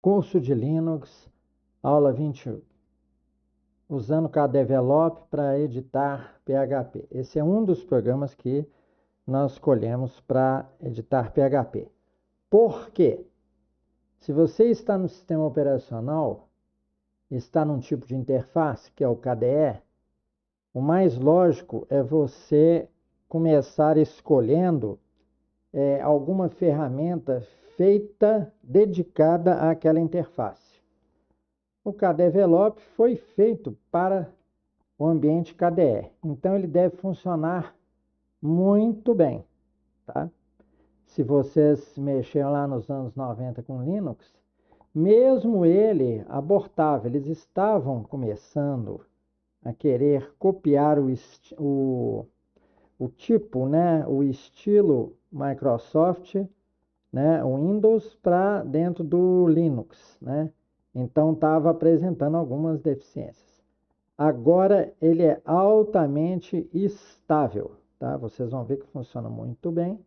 Curso de Linux, aula 21, usando KDevelop para editar PHP. Esse é um dos programas que nós escolhemos para editar PHP. Por quê? Se você está no sistema operacional, está num tipo de interface, que é o KDE, o mais lógico é você começar escolhendo alguma ferramenta feita, dedicada àquela interface. O KDevelop foi feito para o ambiente KDE, então ele deve funcionar muito bem, tá? Se vocês mexeram lá nos anos 90 com Linux, mesmo ele abortava, eles estavam começando a querer copiar o tipo, né, o estilo Microsoft, né, o Windows para dentro do Linux, né? Então estava apresentando algumas deficiências. Agora ele é altamente estável, tá? Vocês vão ver que funciona muito bem,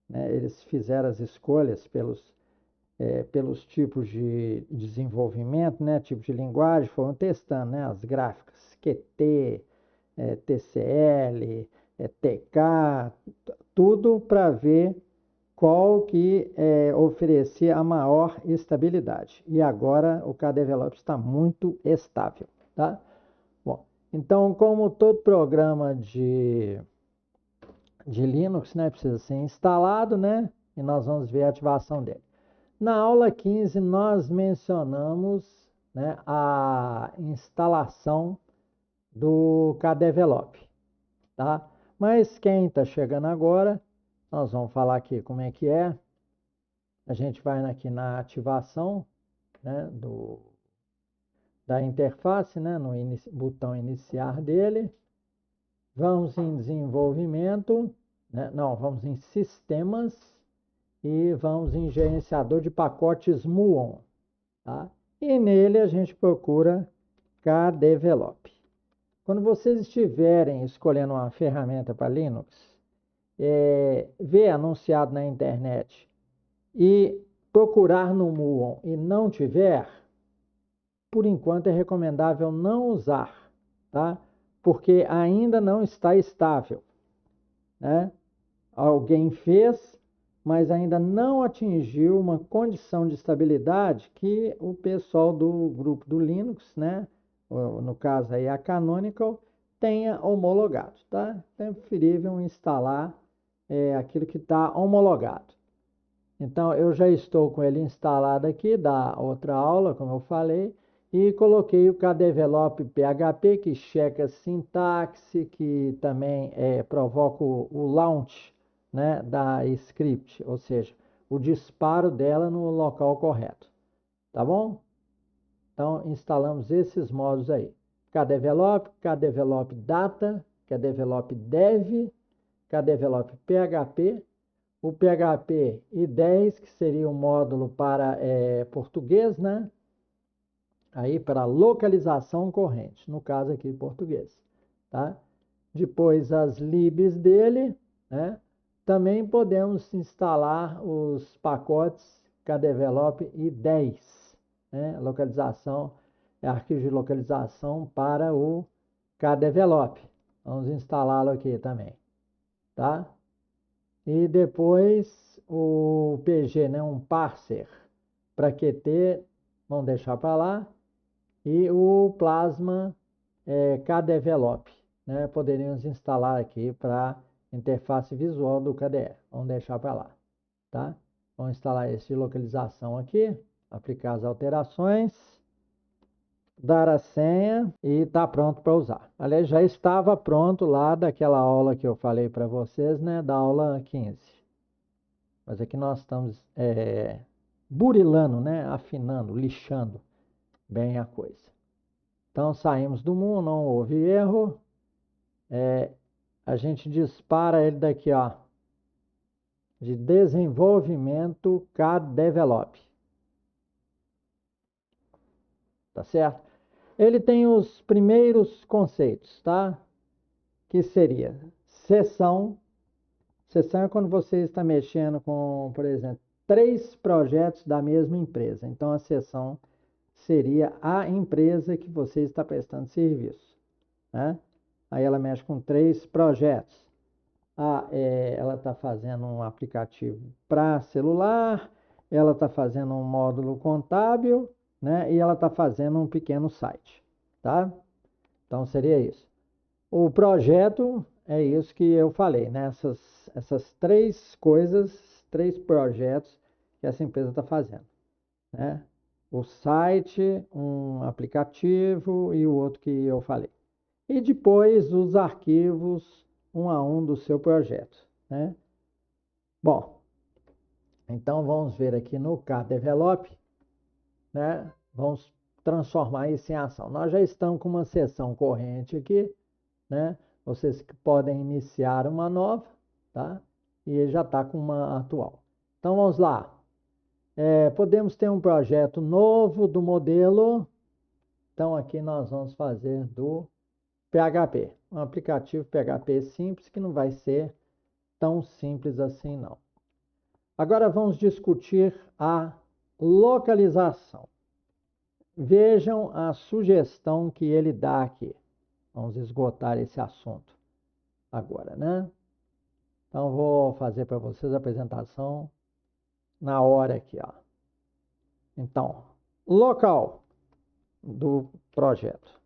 né? Eles fizeram as escolhas pelos tipos de desenvolvimento, né? Tipo de linguagem, foram testando, né? As gráficas Qt, TCL, TK, tudo para ver qual que oferecia a maior estabilidade. E agora o KDevelop está muito estável, tá? Bom, então, como todo programa de Linux, né, precisa ser instalado, né? E nós vamos ver a ativação dele. Na aula 15, nós mencionamos, né, a instalação do KDevelop, tá? Mas quem está chegando agora, nós vamos falar aqui como é que é. A gente vai aqui na ativação, né, da interface, né, no botão iniciar dele. Vamos em desenvolvimento, né? Não, vamos em sistemas e vamos em gerenciador de pacotes Muon, tá? E nele a gente procura KDevelop. Quando vocês estiverem escolhendo uma ferramenta para Linux, ver anunciado na internet e procurar no Muon e não tiver, por enquanto é recomendável não usar, tá? Porque ainda não está estável, né? Alguém fez, mas ainda não atingiu uma condição de estabilidade que o pessoal do grupo do Linux, né? No caso aí a Canonical, tenha homologado, tá? É preferível instalar aquilo que está homologado. Então, eu já estou com ele instalado aqui da outra aula, como eu falei, e coloquei o KDevelop PHP, que checa sintaxe, que também provoca o launch, né, da script, ou seja, o disparo dela no local correto. Tá bom? Então, instalamos esses modos aí. KDevelop, KDevelop Data, KDevelop Dev, KDevelop PHP, o PHP I10, que seria um módulo para português, né? Aí para localização corrente, no caso aqui português, tá? Depois as libs dele, né? Também podemos instalar os pacotes KDevelop I10, né? Localização, arquivo de localização para o KDevelop. Vamos instalá-lo aqui também, tá? E depois o PG, né, um parser para Qt, vamos deixar para lá. E o Plasma KDevelop, né, poderíamos instalar aqui para interface visual do KDE. Vamos deixar para lá, tá? Vamos instalar esse de localização aqui, aplicar as alterações, dar a senha e está pronto para usar. Aliás, já estava pronto lá daquela aula que eu falei para vocês, né, da aula 15. Mas aqui nós estamos burilando, né? Afinando, lixando bem a coisa. Então saímos do mundo, não houve erro. A gente dispara ele daqui, ó, de desenvolvimento KDevelop. Tá certo? Ele tem os primeiros conceitos, tá? Que seria sessão. Sessão é quando você está mexendo com, por exemplo, 3 projetos da mesma empresa. Então, a seção seria a empresa que você está prestando serviço, né? Aí ela mexe com 3 projetos. Ela está fazendo um aplicativo para celular, ela está fazendo um módulo contábil, né? E ela está fazendo um pequeno site, tá? Então, seria isso. O projeto é isso que eu falei, né? Essas 3 coisas, 3 projetos que essa empresa está fazendo, né? O site, um aplicativo e o outro que eu falei. E depois os arquivos um a um do seu projeto, né? Bom, então vamos ver aqui no KDevelop, né? Vamos transformar isso em ação. Nós já estamos com uma sessão corrente aqui, né? Vocês podem iniciar uma nova, tá? E ele já está com uma atual. Então vamos lá. Podemos ter um projeto novo do modelo. Então aqui nós vamos fazer do PHP, um aplicativo PHP simples que não vai ser tão simples assim não. Agora vamos discutir a localização. Vejam a sugestão que ele dá aqui. Vamos esgotar esse assunto agora, né? Então vou fazer para vocês a apresentação na hora aqui, ó. Então, local do projeto.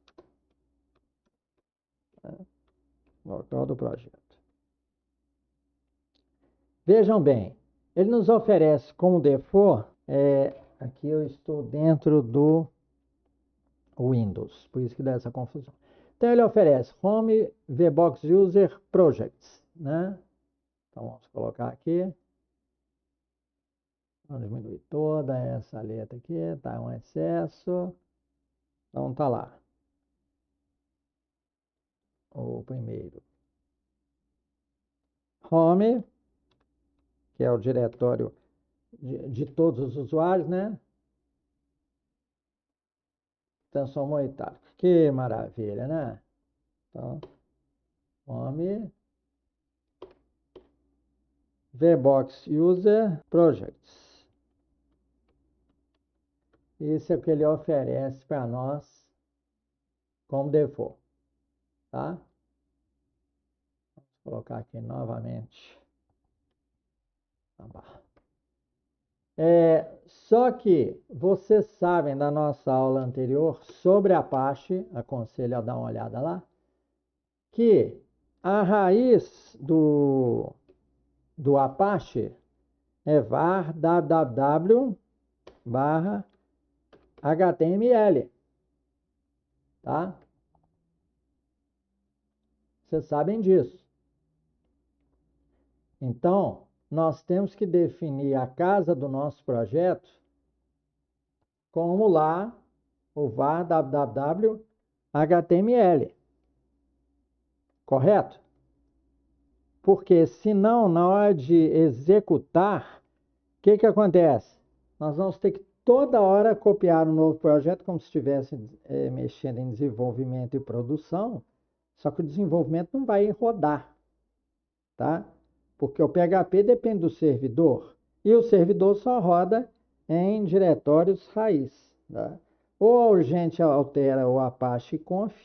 Local do projeto. Vejam bem, ele nos oferece como default, aqui eu estou dentro do Windows, por isso que dá essa confusão. Então ele oferece Home VBox User Projects, né? Então vamos colocar aqui. Vamos diminuir toda essa letra aqui, tá um excesso. Então tá lá. O primeiro. Home, que é o diretório de todos os usuários, né? Transformou em itálico. Que maravilha, né? Então, Home, VBox User Projects. Isso é o que ele oferece para nós como default, tá? Vamos colocar aqui novamente. Só que vocês sabem da nossa aula anterior sobre Apache, aconselho a dar uma olhada lá, que a raiz do Apache é var www barra HTML, tá? Vocês sabem disso. Então, nós temos que definir a casa do nosso projeto como lá o var www HTML. Correto? Porque senão, na hora de executar, o que acontece? Nós vamos ter que toda hora copiar um novo projeto como se estivesse mexendo em desenvolvimento e produção, só que o desenvolvimento não vai rodar, tá? Porque o PHP depende do servidor e o servidor só roda em diretórios raiz, tá? Ou a gente altera o Apache Conf,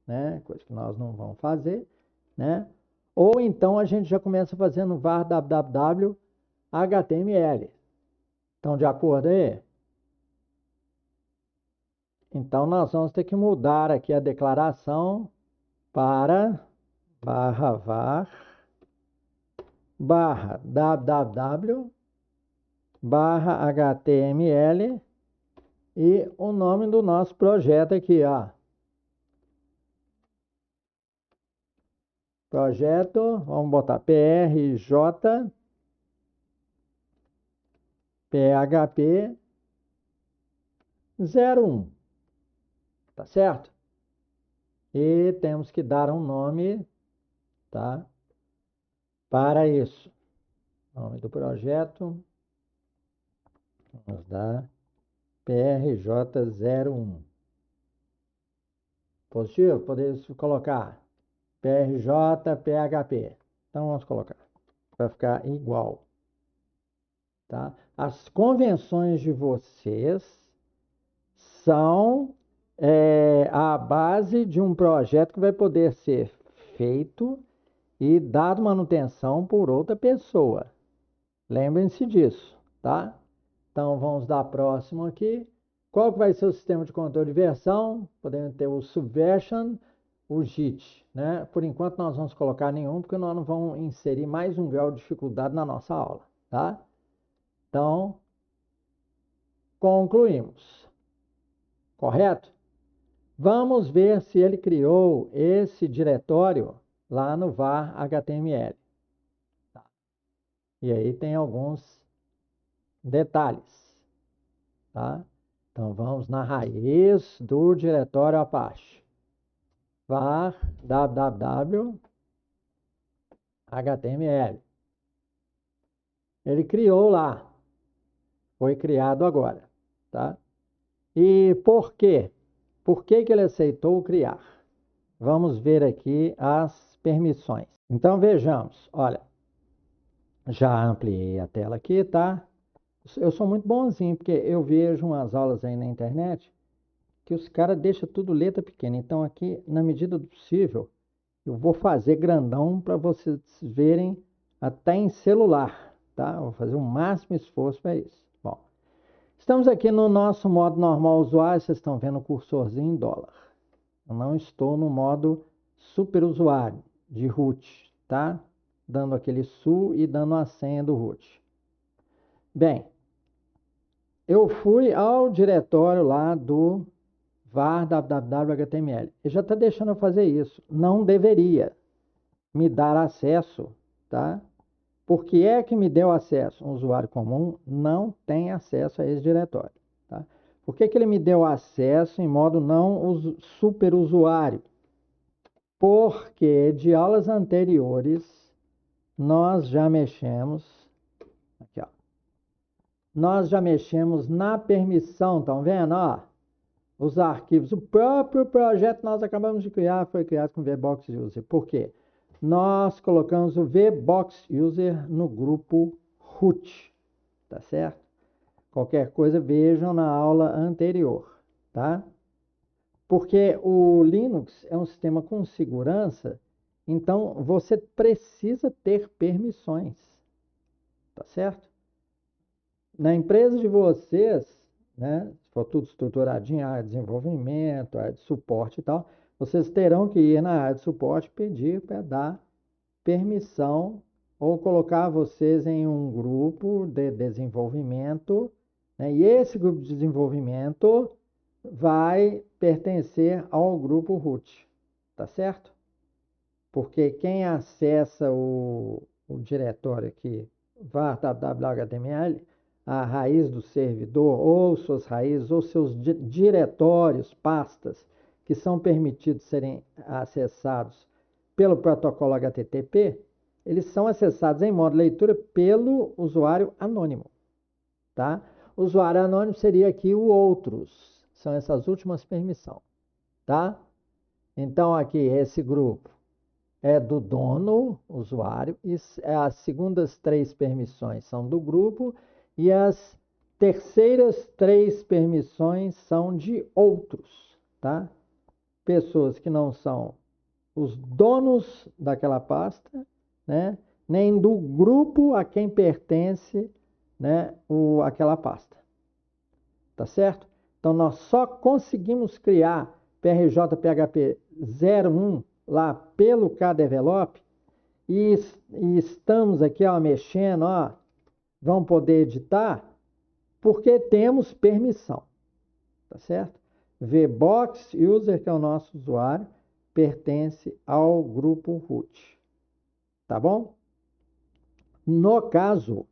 né? Coisa que nós não vamos fazer, né? Ou então a gente já começa fazendo var www HTML. Estão de acordo aí? Então nós vamos ter que mudar aqui a declaração para barra var barra www barra HTML e o nome do nosso projeto aqui, ó. Projeto, vamos botar PRJ PHP 01, tá certo? E temos que dar um nome, tá? Para isso. Nome do projeto, vamos dar PRJ01. Positivo? Podemos colocar PRJ PHP. Então vamos colocar, para ficar igual. tá? As convenções de vocês são a base de um projeto que vai poder ser feito e dado manutenção por outra pessoa. Lembrem-se disso, tá? Então, vamos dar próximo aqui. Qual que vai ser o sistema de controle de versão? Podemos ter o Subversion, o JIT, né? Por enquanto, nós vamos colocar nenhum, porque nós não vamos inserir mais um grau de dificuldade na nossa aula, tá? Então, concluímos. Correto? Vamos ver se ele criou esse diretório lá no var HTML. Tá? E aí tem alguns detalhes, tá? Então, vamos na raiz do diretório Apache. var www HTML. Ele criou lá. Foi criado agora, tá? E por quê? Por que que ele aceitou criar? Vamos ver aqui as permissões. Então, vejamos. Olha, já ampliei a tela aqui, tá? Eu sou muito bonzinho, porque eu vejo umas aulas aí na internet que os caras deixam tudo letra pequena. Então, aqui, na medida do possível, eu vou fazer grandão para vocês verem até em celular, tá? Eu vou fazer o máximo esforço para isso. Bom, estamos aqui no nosso modo normal usuário. Vocês estão vendo o cursorzinho em dólar. Eu não estou no modo super usuário de root, tá? Dando aquele su e dando a senha do root. Bem, eu fui ao diretório lá do var www.html. Ele já está deixando eu fazer isso. Não deveria me dar acesso, tá? Por que é que me deu acesso? Um usuário comum não tem acesso a esse diretório, tá? Por que que ele me deu acesso em modo não super usuário? Porque de aulas anteriores nós já mexemos aqui, ó. Nós já mexemos na permissão, estão vendo, ó? Os arquivos, o próprio projeto que nós acabamos de criar foi criado com VBox User. Por quê? Nós colocamos o VBox User no grupo root, tá certo? Qualquer coisa vejam na aula anterior, tá? Porque o Linux é um sistema com segurança, então você precisa ter permissões, tá certo? Na empresa de vocês, né, se for tudo estruturadinho, área de desenvolvimento, área de suporte e tal, vocês terão que ir na área de suporte e pedir para dar permissão ou colocar vocês em um grupo de desenvolvimento, né, e esse grupo de desenvolvimento vai pertencer ao grupo root, tá certo? Porque quem acessa o diretório aqui, var www.html, a raiz do servidor, ou suas raízes, ou seus diretórios, pastas, que são permitidos serem acessados pelo protocolo HTTP, eles são acessados em modo leitura pelo usuário anônimo, tá? O usuário anônimo seria aqui o outros, são essas últimas permissões, tá? Então, aqui, esse grupo é do dono, usuário, e as segundas 3 permissões são do grupo, e as terceiras 3 permissões são de outros, tá? Pessoas que não são os donos daquela pasta, né? Nem do grupo a quem pertence, né, aquela pasta. Tá certo? Então, nós só conseguimos criar PRJ PHP 01 lá pelo KDevelop e estamos aqui, ó, mexendo, ó, vamos poder editar, porque temos permissão. Tá certo? VBox User, que é o nosso usuário, pertence ao grupo root. Tá bom? No caso,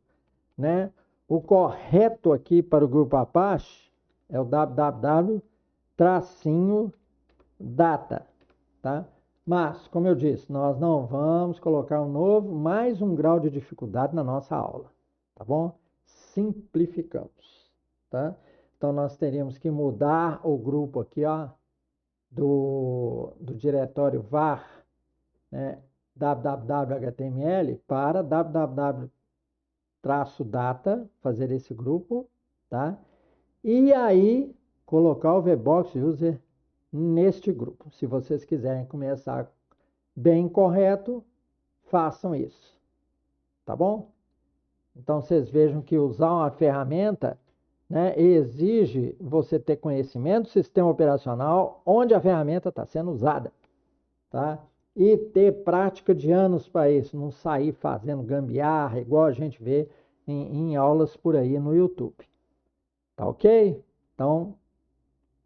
né, o correto aqui para o grupo Apache é o www-data, tá? Mas, como eu disse, nós não vamos colocar mais um grau de dificuldade na nossa aula, tá bom? Simplificamos, tá? Então, nós teríamos que mudar o grupo aqui, ó, do diretório var, né, www.html para www traço data, fazer esse grupo, tá? E aí colocar o VBox User neste grupo. Se vocês quiserem começar bem correto, façam isso, tá bom? Então vocês vejam que usar uma ferramenta, né, exige você ter conhecimento do sistema operacional onde a ferramenta está sendo usada, tá? E ter prática de anos para isso, não sair fazendo gambiarra, igual a gente vê em aulas por aí no YouTube. Tá ok? Então,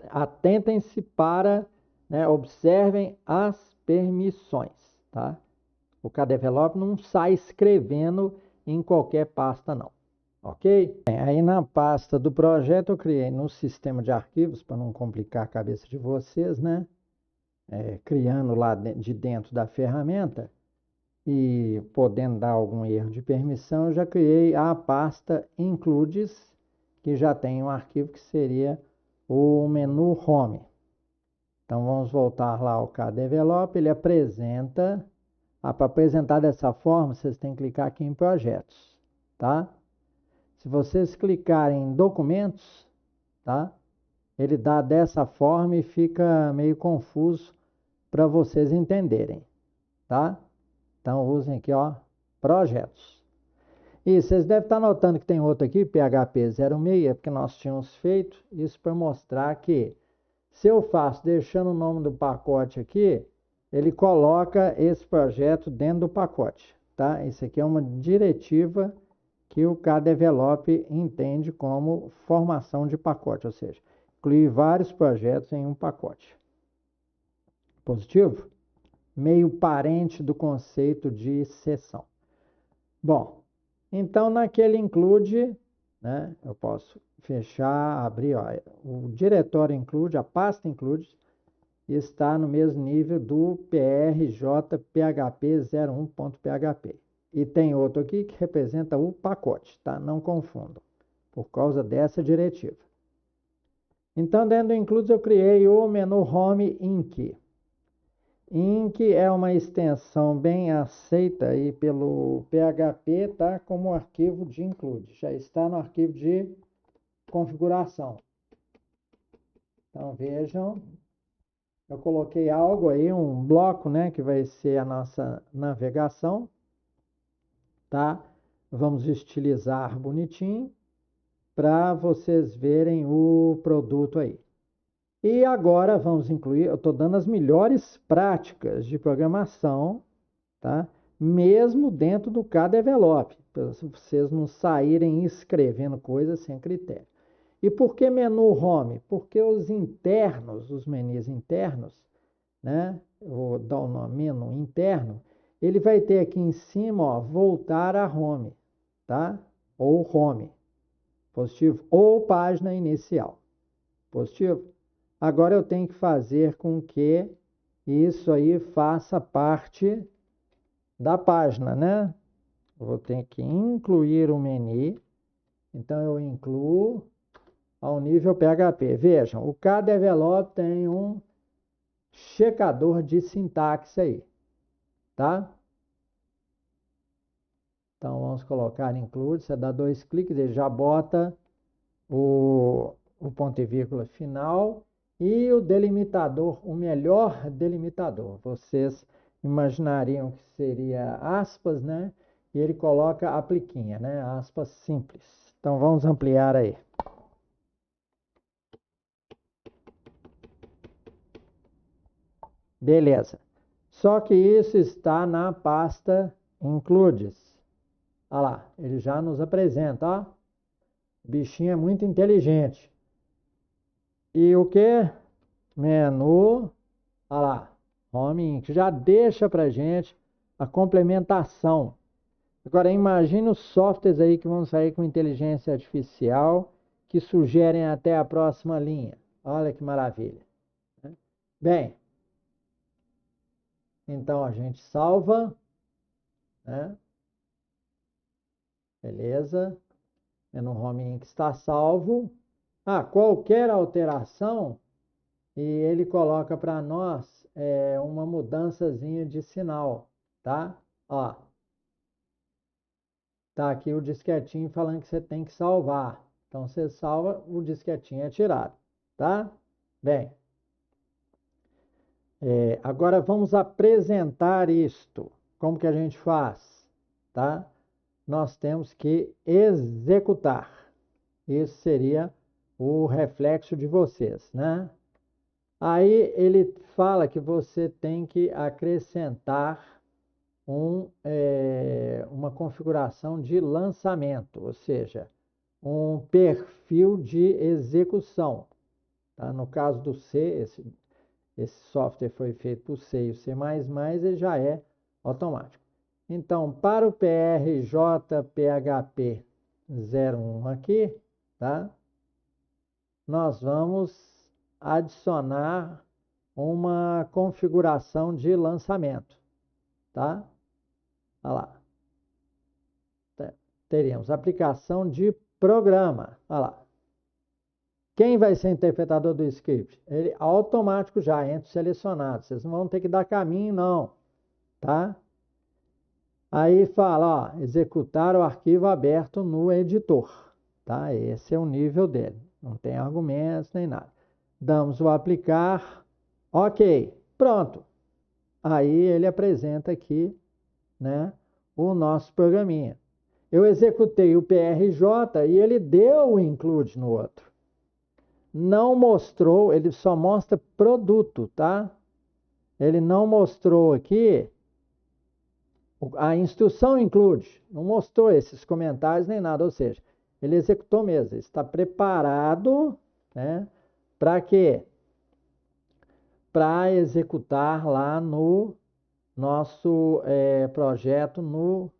atentem-se para, né, observem as permissões, tá? O KDevelop não sai escrevendo em qualquer pasta, não. Ok? Bem, aí na pasta do projeto eu criei no sistema de arquivos, para não complicar a cabeça de vocês, né? Criando lá de dentro da ferramenta e podendo dar algum erro de permissão, eu já criei a pasta includes, que já tem um arquivo que seria o menu Home. Então vamos voltar lá ao KDevelop, ele apresenta, para apresentar dessa forma, vocês têm que clicar aqui em projetos, tá? Se vocês clicarem em documentos, tá? Ele dá dessa forma e fica meio confuso para vocês entenderem, tá? Então usem aqui, ó, projetos. E vocês devem estar notando que tem outro aqui, PHP 06, é porque nós tínhamos feito isso para mostrar que se eu faço deixando o nome do pacote aqui, ele coloca esse projeto dentro do pacote, tá? Isso aqui é uma diretiva que o KDevelop entende como formação de pacote, ou seja, incluir vários projetos em um pacote. Positivo? Meio parente do conceito de seção. Bom, então naquele include, né, eu posso fechar, abrir, ó, o diretório include, a pasta include, está no mesmo nível do prj.php01.php. E tem outro aqui que representa o pacote, tá? Não confundam, por causa dessa diretiva. Então, dentro do includes, eu criei o menu Home Inc. Inc é uma extensão bem aceita aí pelo PHP, tá? Como arquivo de include. Já está no arquivo de configuração. Então, vejam. Eu coloquei algo aí, um bloco, né, que vai ser a nossa navegação, tá? Vamos estilizar bonitinho para vocês verem o produto aí. E agora vamos incluir, eu estou dando as melhores práticas de programação, tá? Mesmo dentro do KDevelop, para vocês não saírem escrevendo coisas sem critério. E por que menu Home? Porque os internos, os menus internos, né? Eu vou dar o nome menu interno, ele vai ter aqui em cima, ó, voltar a home, tá? Ou home, positivo, ou página inicial, positivo. Agora eu tenho que fazer com que isso aí faça parte da página, né? Eu vou ter que incluir o menu, então eu incluo ao nível PHP. Vejam, o KDevelop tem um checador de sintaxe aí, tá? Então, vamos colocar include, você dá 2 cliques, ele já bota o ponto e vírgula final e o delimitador, o melhor delimitador. Vocês imaginariam que seria aspas, né? E ele coloca a pliquinha, né? Aspas simples. Então, vamos ampliar aí. Beleza. Só que isso está na pasta includes. Olha lá, ele já nos apresenta, ó. O bichinho é muito inteligente. E o que? Menu, olha lá, Home, que já deixa pra gente a complementação. Agora, imagine os softwares aí que vão sair com inteligência artificial, que sugerem até a próxima linha. Olha que maravilha. Bem, então a gente salva, né? Beleza. Menu Home que está salvo. Qualquer alteração, e ele coloca para nós uma mudançazinha de sinal, tá? Ó, Tá aqui o disquetinho falando que você tem que salvar. Então, você salva, o disquetinho é tirado, tá? Bem, agora vamos apresentar isto. Como que a gente faz, tá? Nós temos que executar. Isso seria o reflexo de vocês, né? Aí ele fala que você tem que acrescentar uma configuração de lançamento, ou seja, um perfil de execução. Tá? No caso do C, esse software foi feito por C e o C++, ele já é automático. Então, para o PRJ-PHP 01 aqui, tá? Nós vamos adicionar uma configuração de lançamento, tá? Olha lá. Teríamos aplicação de programa. Olha lá. Quem vai ser interpretador do script? Ele automático já entra selecionado. Vocês não vão ter que dar caminho, não, tá? Aí fala, ó, executar o arquivo aberto no editor, tá? Esse é o nível dele. Não tem argumentos nem nada. Damos o aplicar, ok, pronto. Aí ele apresenta aqui, né, o nosso programinha. Eu executei o PRJ e ele deu o include no outro. Não mostrou, ele só mostra produto, tá? Ele não mostrou aqui a instrução include, não mostrou esses comentários nem nada, ou seja, ele executou mesmo, está preparado, né, para quê? Para executar lá no nosso projeto no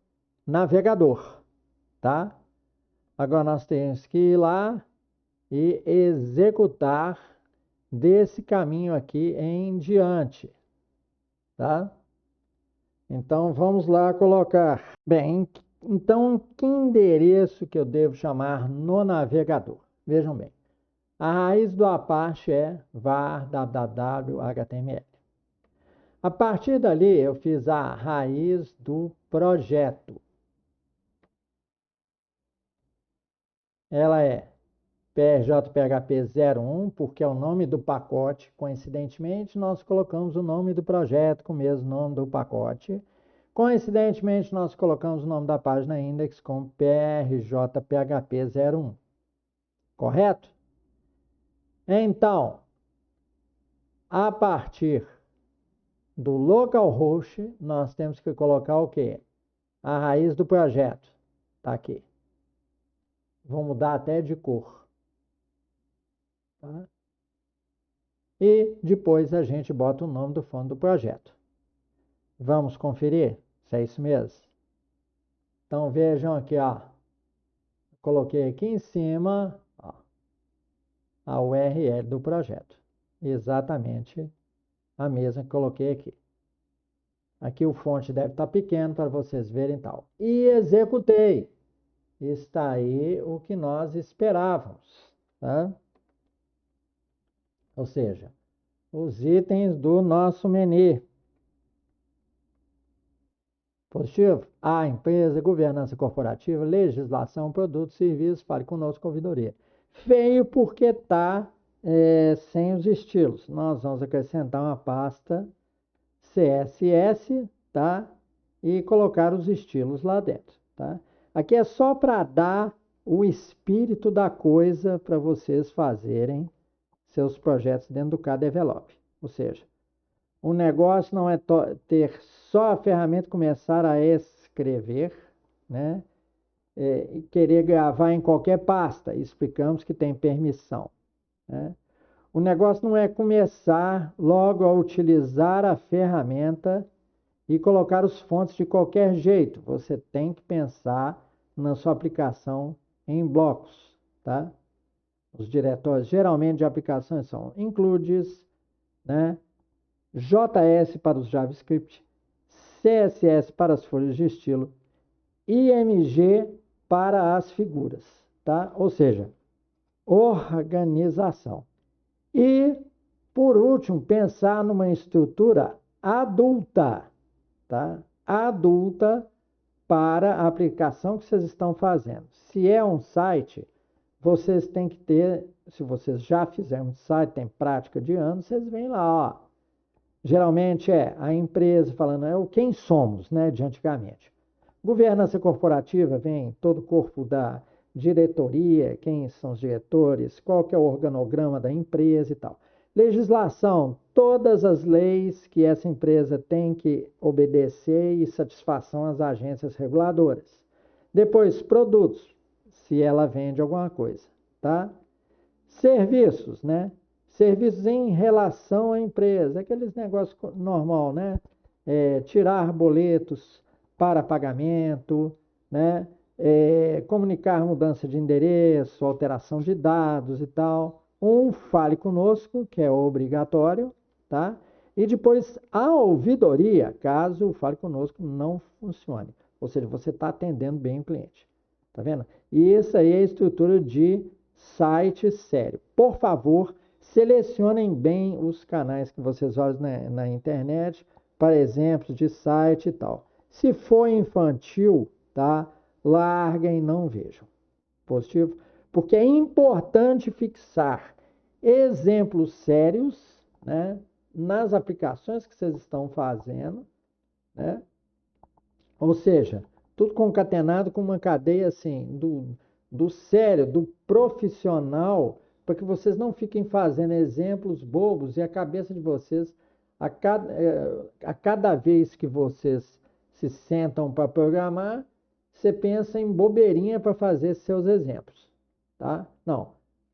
navegador, tá? Agora nós temos que ir lá e executar desse caminho aqui em diante, tá? Então, vamos lá colocar. Bem, então, que endereço que eu devo chamar no navegador? Vejam bem, a raiz do Apache é var www html. A partir dali, eu fiz a raiz do projeto. Ela é PRJ-PHP 01, porque é o nome do pacote. Coincidentemente, nós colocamos o nome do projeto com o mesmo nome do pacote. Coincidentemente, nós colocamos o nome da página index como PRJ-PHP 01. Correto? Então, a partir do localhost, nós temos que colocar o quê? A raiz do projeto. Está aqui. Vou mudar até de cor. Tá? E depois a gente bota o nome do fundo do projeto. Vamos conferir se é isso mesmo? Então vejam aqui, ó. Coloquei aqui em cima, ó, a URL do projeto. Exatamente a mesma que coloquei aqui. Aqui o fonte deve estar pequeno para vocês verem tal. E executei. Está aí o que nós esperávamos, tá? Ou seja, os itens do nosso menu. Positivo? A, empresa, governança corporativa, legislação, produtos, serviços, fale conosco, ouvidoria. Feio porque está sem os estilos. Nós vamos acrescentar uma pasta CSS, tá? E colocar os estilos lá dentro, tá? Aqui é só para dar o espírito da coisa para vocês fazerem seus projetos dentro do KDevelop. Ou seja, o negócio não é ter só a ferramenta começar a escrever, né? E querer gravar em qualquer pasta. Explicamos que tem permissão, né? O negócio não é começar logo a utilizar a ferramenta e colocar os fontes de qualquer jeito. Você tem que pensar na sua aplicação em blocos, tá? Os diretórios geralmente de aplicações são includes, né? JS para os JavaScript, CSS para as folhas de estilo, IMG para as figuras, tá? Ou seja, organização. E, por último, pensar numa estrutura adulta, tá? Adulta para a aplicação que vocês estão fazendo. Se é um site, vocês têm que ter, se vocês já fizeram um site, tem prática de anos, vocês vêm lá, ó. Geralmente é a empresa falando, é o quem somos, né, de antigamente. Governança corporativa, vem todo o corpo da diretoria, quem são os diretores, qual que é o organograma da empresa e tal. Legislação, todas as leis que essa empresa tem que obedecer e satisfação às agências reguladoras. Depois, produtos, se ela vende alguma coisa, tá? Serviços, né? Serviços em relação à empresa, aqueles negócios normal, né? Tirar boletos para pagamento, né? Comunicar mudança de endereço, alteração de dados e tal. Fale conosco, que é obrigatório, tá? E depois a ouvidoria, caso o Fale Conosco não funcione. Ou seja, você está atendendo bem o cliente. Tá vendo? E isso aí é a estrutura de site sério. Por favor, selecionem bem os canais que vocês olham na internet para exemplos de site e tal. Se for infantil, tá? Larguem, não vejam. Positivo? Porque é importante fixar exemplos sérios, né, nas aplicações que vocês estão fazendo, né? Ou seja, tudo concatenado com uma cadeia assim, do sério, do profissional, para que vocês não fiquem fazendo exemplos bobos e a cabeça de vocês, a cada vez que vocês se sentam para programar, você pensa em bobeirinha para fazer seus exemplos, tá? Não,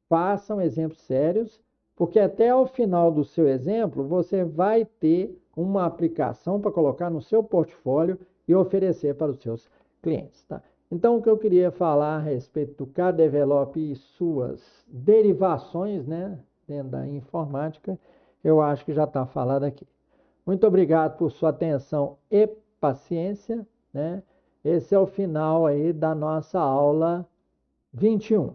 façam exemplos sérios, porque até ao final do seu exemplo, você vai ter uma aplicação para colocar no seu portfólio e oferecer para os seus clientes, tá? Então, o que eu queria falar a respeito do KDevelop e suas derivações, né, dentro da informática, eu acho que já está falado aqui. Muito obrigado por sua atenção e paciência, né? Esse é o final aí da nossa aula 21.